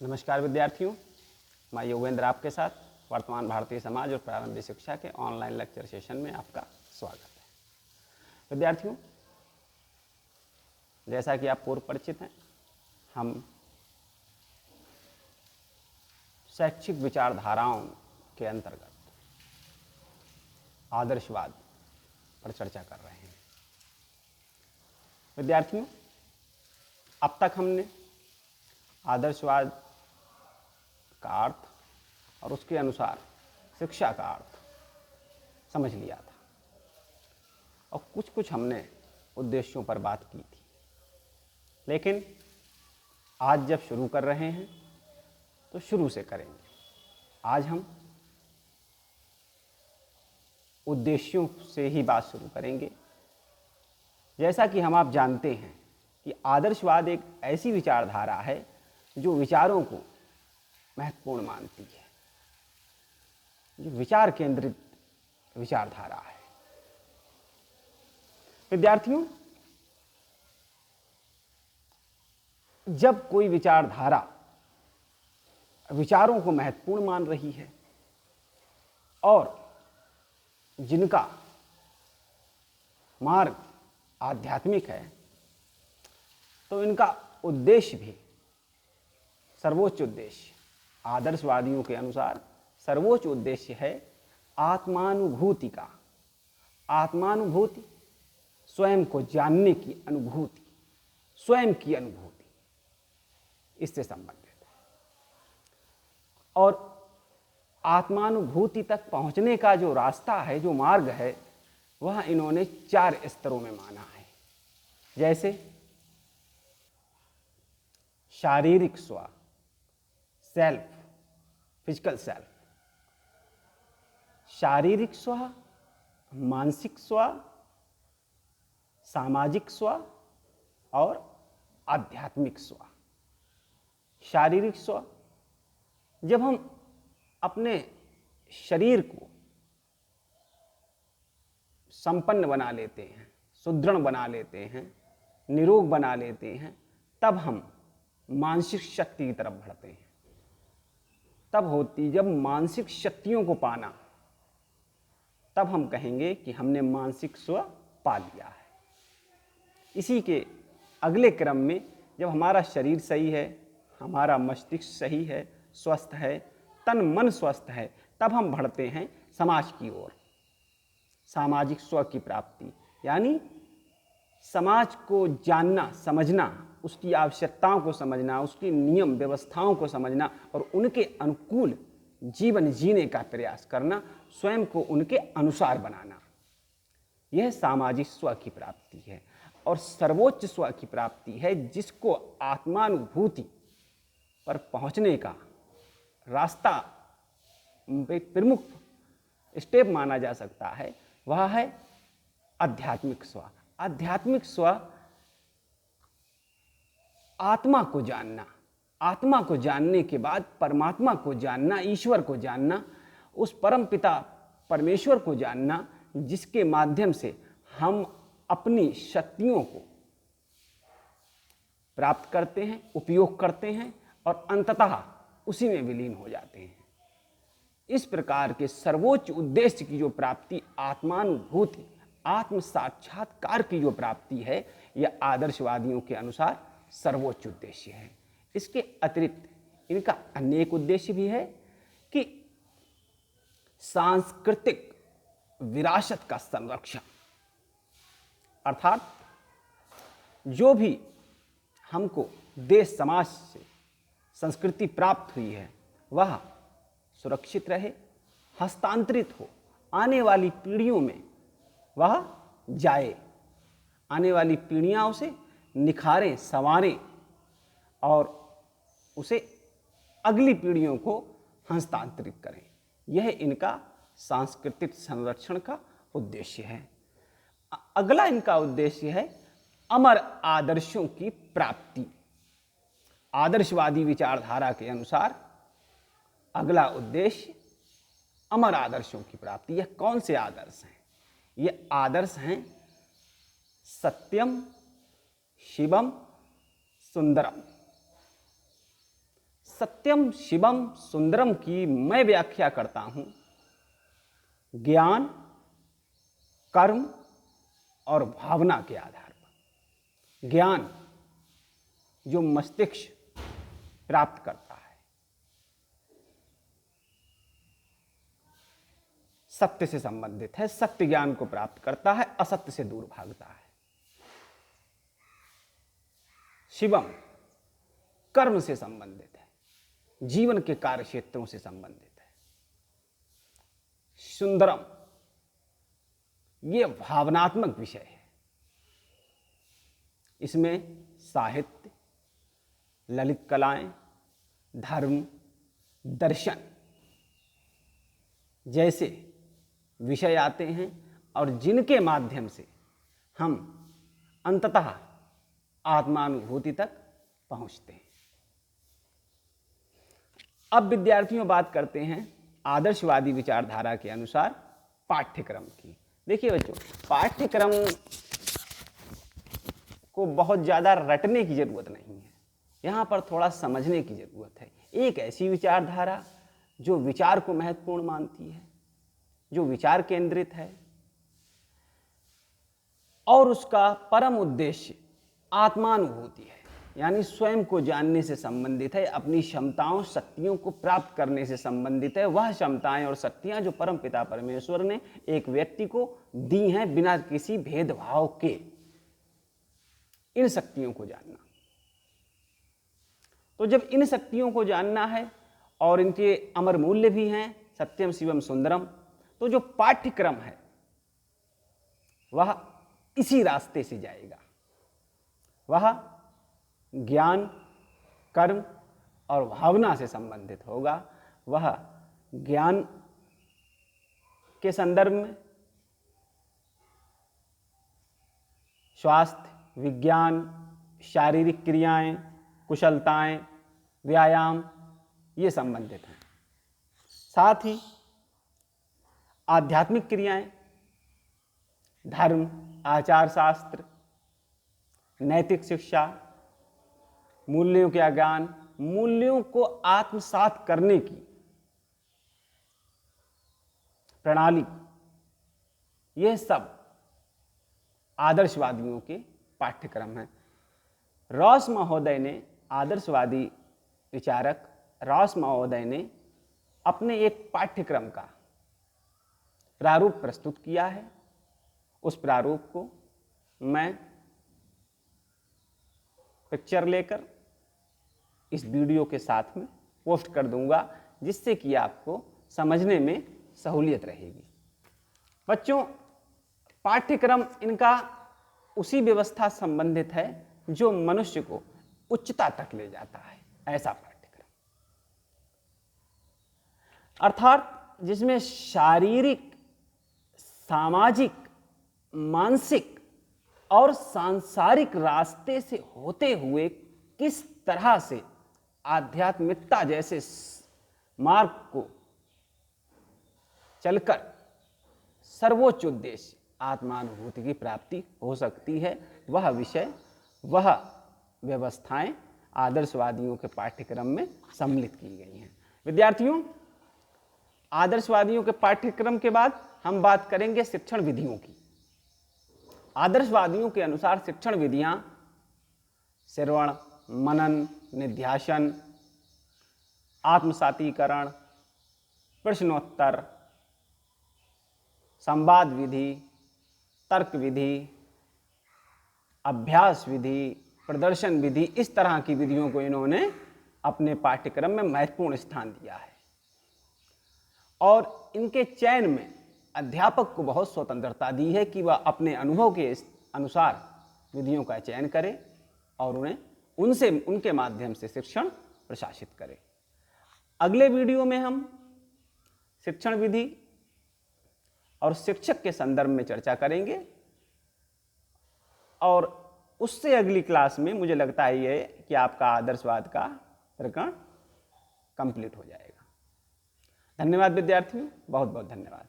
नमस्कार विद्यार्थियों, मैं योगेंद्र आपके साथ वर्तमान भारतीय समाज और प्रारंभिक शिक्षा के ऑनलाइन लेक्चर सेशन में आपका स्वागत है। विद्यार्थियों, जैसा कि आप पूर्व परिचित हैं, हम शैक्षिक विचारधाराओं के अंतर्गत आदर्शवाद पर चर्चा कर रहे हैं। विद्यार्थियों, अब तक हमने आदर्शवाद का अर्थ और उसके अनुसार शिक्षा का अर्थ समझ लिया था और कुछ हमने उद्देश्यों पर बात की थी। लेकिन आज जब शुरू कर रहे हैं तो शुरू से करेंगे। आज हम उद्देश्यों से ही बात शुरू करेंगे। जैसा कि आप जानते हैं कि आदर्शवाद एक ऐसी विचारधारा है जो विचारों को महत्वपूर्ण मानती है, जो विचार केंद्रित विचारधारा है। विद्यार्थियों, जब कोई विचारधारा विचारों को महत्वपूर्ण मान रही है और जिनका मार्ग आध्यात्मिक है, तो इनका उद्देश्य भी सर्वोच्च उद्देश्य, आदर्शवादियों के अनुसार सर्वोच्च उद्देश्य है आत्मानुभूति का। आत्मानुभूति, स्वयं को जानने की अनुभूति, स्वयं की अनुभूति, इससे संबंधित है। और आत्मानुभूति तक पहुंचने का जो रास्ता है, जो मार्ग है, वह इन्होंने 4 स्तरों में माना है। जैसे शारीरिक स्व, सेल्फ, फिजिकल सेल्फ, शारीरिक स्व, मानसिक स्व, सामाजिक स्व और आध्यात्मिक स्व। शारीरिक स्व, जब हम अपने शरीर को संपन्न बना लेते हैं, सुदृढ़ बना लेते हैं, निरोग बना लेते हैं, तब हम मानसिक शक्ति की तरफ बढ़ते हैं। तब होती जब मानसिक शक्तियों को पाना, तब हम कहेंगे कि हमने मानसिक स्व पा लिया है। इसी के अगले क्रम में जब हमारा शरीर सही है, हमारा मस्तिष्क सही है, स्वस्थ है, तन मन स्वस्थ है, तब हम बढ़ते हैं समाज की ओर। सामाजिक स्व की प्राप्ति, यानी समाज को जानना, समझना, उसकी आवश्यकताओं को समझना, उसकी नियम व्यवस्थाओं को समझना और उनके अनुकूल जीवन जीने का प्रयास करना, स्वयं को उनके अनुसार बनाना, यह सामाजिक स्व की प्राप्ति है। और सर्वोच्च स्व की प्राप्ति है, जिसको आत्मानुभूति पर पहुंचने का रास्ता एक प्रमुख स्टेप माना जा सकता है, वह है आध्यात्मिक स्व। आध्यात्मिक स्व आत्मा को जानना, आत्मा को जानने के बाद परमात्मा को जानना, ईश्वर को जानना, उस परम पिता परमेश्वर को जानना, जिसके माध्यम से हम अपनी शक्तियों को प्राप्त करते हैं, उपयोग करते हैं और अंततः उसी में विलीन हो जाते हैं। इस प्रकार के सर्वोच्च उद्देश्य की जो प्राप्ति, आत्मानुभूति, आत्म साक्षात्कार की जो प्राप्ति है, यह आदर्शवादियों के अनुसार सर्वोच्च उद्देश्य है। इसके अतिरिक्त इनका अनेक उद्देश्य भी है कि सांस्कृतिक विरासत का संरक्षण, अर्थात जो भी हमको देश समाज से संस्कृति प्राप्त हुई है, वह सुरक्षित रहे, हस्तांतरित हो, आने वाली पीढ़ियों में वह जाए, आने वाली पीढ़ियां उसे निखारें, संवारें और उसे अगली पीढ़ियों को हस्तांतरित करें। यह इनका सांस्कृतिक संरक्षण का उद्देश्य है। अगला इनका उद्देश्य है अमर आदर्शों की प्राप्ति। आदर्शवादी विचारधारा के अनुसार अगला उद्देश्य अमर आदर्शों की प्राप्ति। यह कौन से आदर्श हैं? ये आदर्श हैं सत्यम, शिवम, सुंदरम। सत्यम शिवम सुंदरम की मैं व्याख्या करता हूं ज्ञान, कर्म और भावना के आधार पर। ज्ञान जो मस्तिष्क प्राप्त करता है, सत्य से संबंधित है, सत्य ज्ञान को प्राप्त करता है, असत्य से दूर भागता है। शिवम कर्म से संबंधित है, जीवन के कार्य क्षेत्रों से संबंधित है। सुंदरम ये भावनात्मक विषय है, इसमें साहित्य, ललित कलाएं, धर्म, दर्शन जैसे विषय आते हैं और जिनके माध्यम से हम अंततः आत्मानुभूति तक पहुंचते हैं। अब विद्यार्थियों बात करते हैं आदर्शवादी विचारधारा के अनुसार पाठ्यक्रम की। देखिए बच्चों, पाठ्यक्रम को बहुत ज़्यादा रटने की जरूरत नहीं है, यहाँ पर थोड़ा समझने की जरूरत है। एक ऐसी विचारधारा जो विचार को महत्वपूर्ण मानती है, जो विचार केंद्रित है और उसका परम उद्देश्य आत्मानुभूति है, यानी स्वयं को जानने से संबंधित है, अपनी क्षमताओं शक्तियों को प्राप्त करने से संबंधित है। वह क्षमताएं और शक्तियां जो परम पिता परमेश्वर ने एक व्यक्ति को दी हैं बिना किसी भेदभाव के, इन शक्तियों को जानना। तो जब इन शक्तियों को जानना है और इनके अमर मूल्य भी हैं, सत्यम शिवम सुंदरम, तो जो पाठ्यक्रम है वह इसी रास्ते से जाएगा। वह ज्ञान, कर्म और भावना से संबंधित होगा। वह ज्ञान के संदर्भ में स्वास्थ्य, विज्ञान, शारीरिक क्रियाएं, कुशलताएं, व्यायाम ये संबंधित हैं। साथ ही आध्यात्मिक क्रियाएं, धर्म, आचार शास्त्र, नैतिक शिक्षा, मूल्यों का ज्ञान, मूल्यों को आत्मसात करने की प्रणाली, यह सब आदर्शवादियों के पाठ्यक्रम हैं। रॉस महोदय ने, आदर्शवादी विचारक रॉस महोदय ने अपने एक पाठ्यक्रम का प्रारूप प्रस्तुत किया है। उस प्रारूप को मैं पिक्चर लेकर इस वीडियो के साथ में पोस्ट कर दूंगा, जिससे कि आपको समझने में सहूलियत रहेगी। बच्चों, पाठ्यक्रम इनका उसी व्यवस्था संबंधित है जो मनुष्य को उच्चता तक ले जाता है, ऐसा पाठ्यक्रम, अर्थात जिसमें शारीरिक, सामाजिक, मानसिक और सांसारिक रास्ते से होते हुए किस तरह से आध्यात्मिकता जैसे मार्ग को चलकर सर्वोच्च उद्देश्य आत्मानुभूति की प्राप्ति हो सकती है, वह विषय, वह व्यवस्थाएं आदर्शवादियों के पाठ्यक्रम में सम्मिलित की गई हैं। विद्यार्थियों, आदर्शवादियों के पाठ्यक्रम के बाद हम बात करेंगे शिक्षण विधियों की। आदर्शवादियों के अनुसार शिक्षण विधियां श्रवण, मनन, निध्यासन, आत्मसातीकरण, प्रश्नोत्तर, संवाद विधि, तर्क विधि, अभ्यास विधि, प्रदर्शन विधि, इस तरह की विधियों को इन्होंने अपने पाठ्यक्रम में महत्वपूर्ण स्थान दिया है और इनके चयन में अध्यापक को बहुत स्वतंत्रता दी है कि वह अपने अनुभव के अनुसार विधियों का चयन करे और उनके माध्यम से शिक्षण प्रशासित करे। अगले वीडियो में हम शिक्षण विधि और शिक्षक के संदर्भ में चर्चा करेंगे और उससे अगली क्लास में मुझे लगता है ये कि आपका आदर्शवाद का प्रकरण कंप्लीट हो जाएगा। धन्यवाद विद्यार्थियों, बहुत बहुत धन्यवाद।